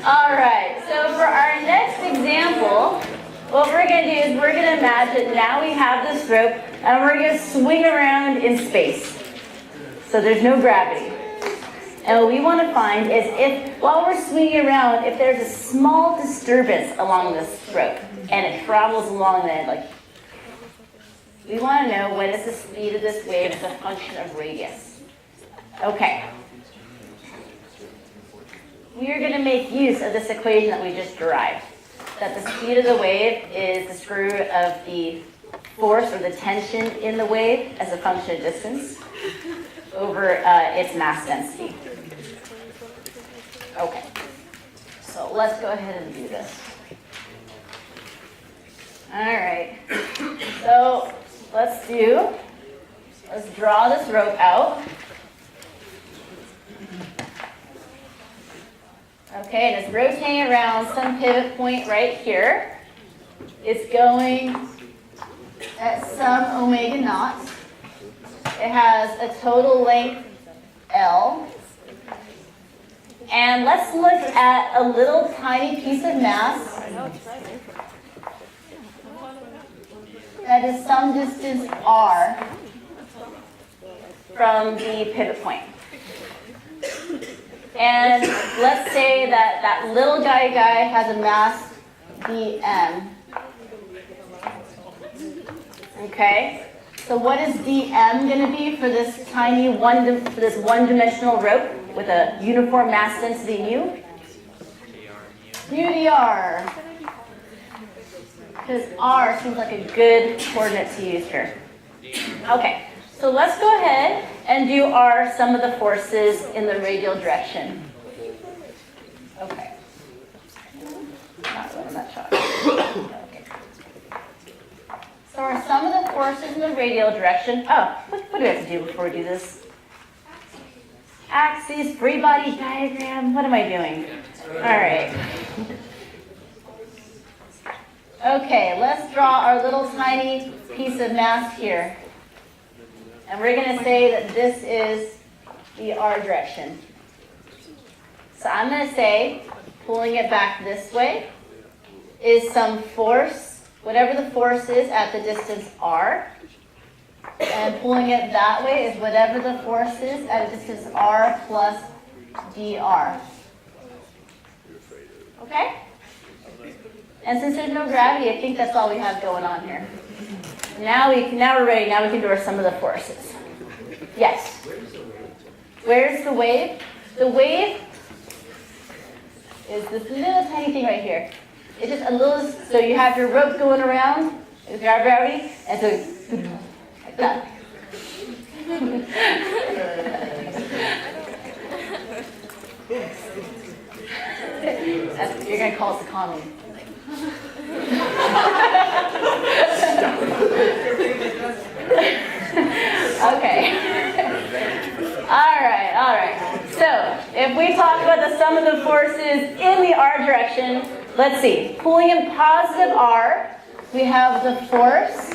All right, so for our next example, what we're going to do is we're going to imagine now we have this rope and we're going to swing around in space. So there's no gravity. And what we want to find is if, while we're swinging around, if there's a small disturbance along this rope and it travels along the end, like, we want to know what is the speed of this wave as a function of radius. Okay. We are going to make use of this equation that we just derived, that the speed of the wave is the square root of the force or the tension in the wave as a function of distance over its mass density. Okay, so let's go ahead and do this. All right, so let's draw this rope out. Okay, and it's rotating around some pivot point right here. It's going at some omega naught. It has a total length L. And let's look at a little tiny piece of mass that is some distance r from the pivot point. And let's say that that little guy has a mass dm. Okay, so what is dm going to be for this tiny one-dimensional rope with a uniform mass density mu? Mu dr. Because r seems like a good coordinate to use here. Okay, so let's go ahead and do our sum of the forces in the radial direction. Okay. Not really that shot. Okay. So our sum of the forces in the radial direction. Oh, what do we have to do before we do this? Axis, free body diagram. What am I doing? All right. Okay, let's draw our little tiny piece of mass here. And we're going to say that this is the r direction. So I'm going to say, pulling it back this way, is some force, whatever the force is at the distance r. And pulling it that way is whatever the force is at a distance r plus dr. Okay? And since there's no gravity, I think that's all we have going on here. Now we're ready. Now we can do our sum of the forces. Yes. Where's the wave? The wave is this little tiny thing right here. It's just a little, so you have your rope going around with gravity, and so like that. You're going to call us a commie. Okay. All right. So, if we talk about the sum of the forces in the r direction, let's see. Pulling in positive r, we have the force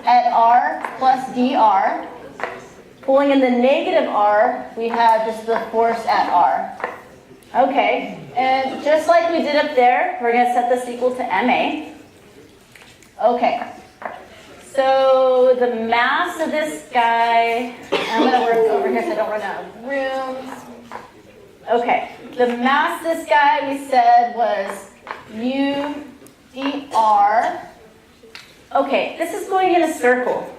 at r plus dr. Pulling in the negative r, we have just the force at r. Okay, and just like we did up there, we're going to set this equal to ma. Okay, so the mass of this guy, I'm going to work over here so I don't run out of room. Okay, the mass of this guy we said was mu dr. Okay, this is going in a circle.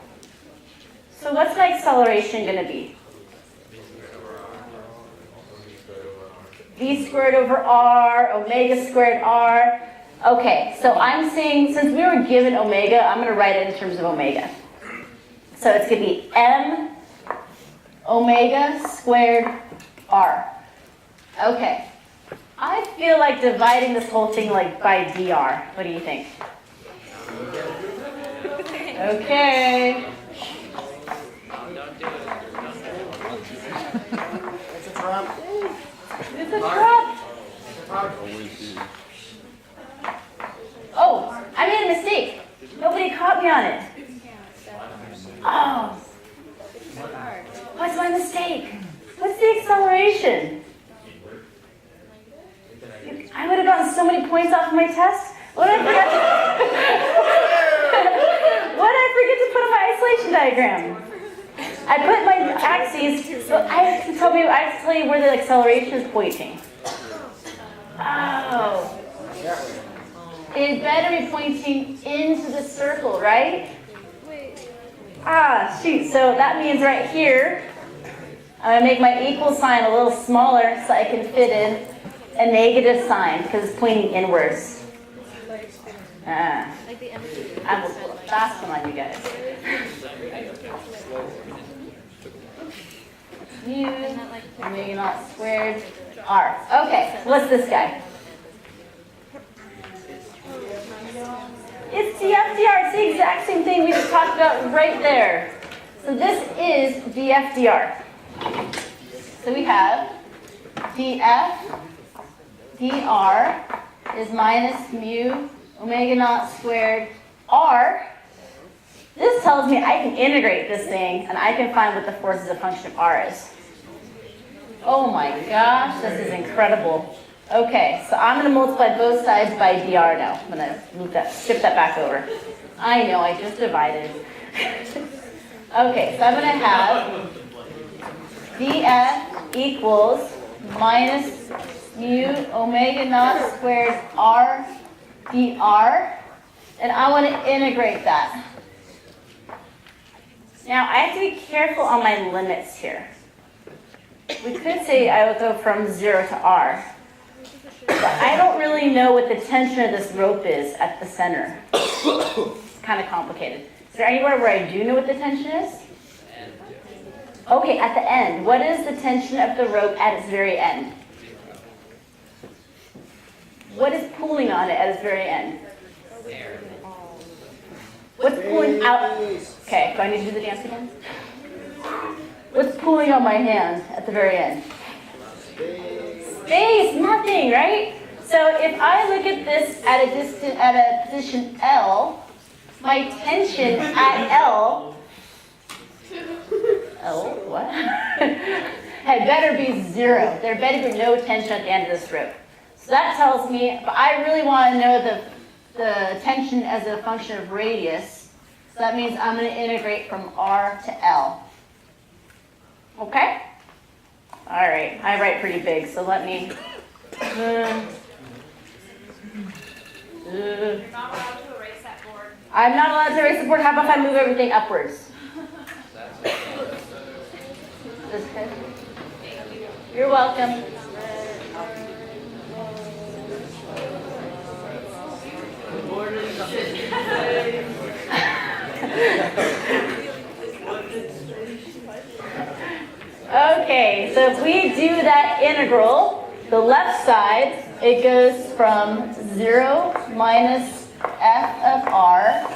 So what's my acceleration going to be? V squared over r, omega squared r. Okay, so I'm saying, since we were given omega, I'm going to write it in terms of omega. So it's going to be m omega squared r. Okay. I feel like dividing this whole thing like by dr. What do you think? Okay. It's a trap. It's a trap. Oh, I made a mistake. Nobody caught me on it. Oh. What's my mistake? What's the acceleration? I would have so many points off my test? What did I forget what did I forget to put on my isolation diagram? I put my axes, so I have to tell you where the acceleration is pointing. Oh. It better be pointing into the circle, right? Ah, shoot. So that means right here, I'm going to make my equal sign a little smaller so I can fit in a negative sign because it's pointing inwards. I'm going to pull a fast one on you guys. Mu, omega naught squared, r. Okay, so what's this guy? It's dFdr. It's the exact same thing we just talked about right there. So this is dFdr. So we have dF dr is minus mu omega naught squared r. This tells me I can integrate this thing and I can find what the force as a function of r is. Oh my gosh, this is incredible. Okay, so I'm going to multiply both sides by dr now. I'm going to shift that back over. I know, I just divided. Okay, so I'm going to have df equals minus mu omega naught squared r dr, and I want to integrate that. Now, I have to be careful on my limits here. We could say I would go from 0 to r, but I don't really know what the tension of this rope is at the center. It's kind of complicated. Is there anywhere where I do know what the tension is? Okay, at the end. What is the tension of the rope at its very end? What is pulling on it at its very end? What's pulling out? Okay, do I need to do the dance again? What's pulling on my hand at the very end? Space, nothing, right? So if I look at this at a position L, my tension at L, what? Had better be 0. There better be no tension at the end of this rope. So that tells me, but I really want to know the tension as a function of radius. So that means I'm going to integrate from R to L. Okay? All right. I write pretty big, so let me... You're not allowed to erase that board. I'm not allowed to erase the board. How about if I move everything upwards? This good? You're welcome. Okay, so if we do that integral, the left side, it goes from 0 minus f of r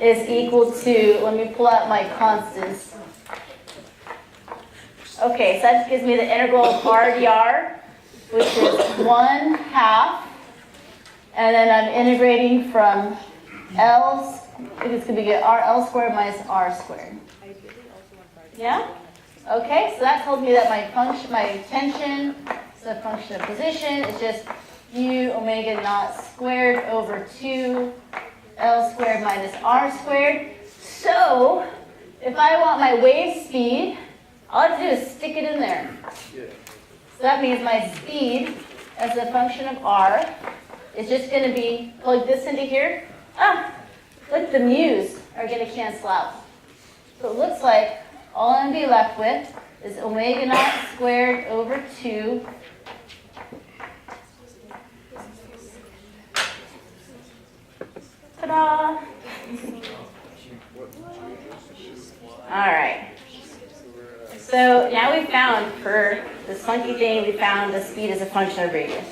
is equal to, let me pull out my constants. Okay, so that just gives me the integral of r dr, which is 1/2. And then I'm integrating from L, it's going to be L squared minus R squared. Yeah? Okay, so that tells me that my tension is a function of position. It's just mu omega naught squared over 2 L squared minus R squared. So, if I want my wave speed, all I have to do is stick it in there. So that means my speed as a function of R is just going to be, plug this into here. Look, the mu's are going to cancel out. So it looks like all I'm going to be left with is omega naught squared over 2 ta-da! All right. So now we found, for this funky thing, we found the speed as a function of radius.